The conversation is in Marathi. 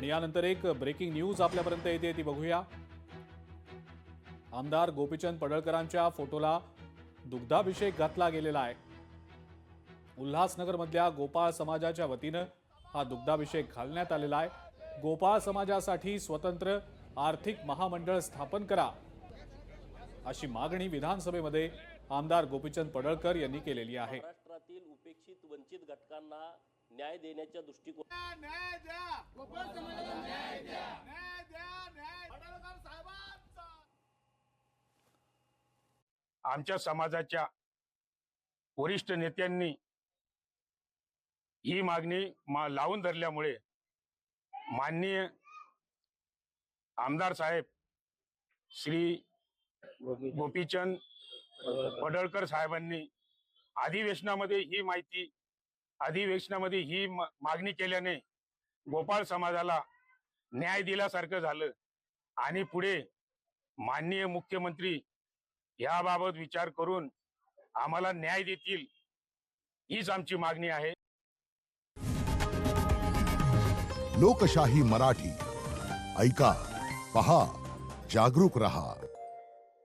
आणि यानंतर एक ब्रेकिंग न्यूज आपल्यापर्यंत येते ती बघूया। आमदार गोपीचंद पडळकरांच्या फोटोला दुग्धाभिषेक घातला गेलेला आहे। उल्हासनगरमधल्या गोपाळ समाजाच्या वतीनं हा दुग्धाभिषेक घालण्यात आलेला आहे। गोपाळ समाजासाठी स्वतंत्र आर्थिक महामंडळ स्थापन करा अशी मागणी विधानसभेमध्ये आमदार गोपीचंद पडळकर यांनी केलेली आहे। महाराष्ट्रातील उपेक्षित वंचित घटकांना न्याय देण्याच्या दृष्टिकोनातून न्याय द्या, गोपाळ समाजाला न्याय द्या, न्याय द्या, न्याय पडळकर साहेबांचा। आमच्या समाजाच्या वरिष्ठ नेत्यांनी ही मागणी लावून धरल्यामुळे माननीय आमदार साहेब श्री गोपीचंद पडळकर साहेबांनी अधिवेशनामध्ये ही मागणी केल्याने गोपाळ समाजाला न्याय दिल्यासारखं झालं आणि पुढे माननीय मुख्यमंत्री याबाबत विचार करून आम्हाला न्याय देतील हीच आमची मागणी आहे। लोकशाही मराठी ऐका, पहा, जागरूक रहा।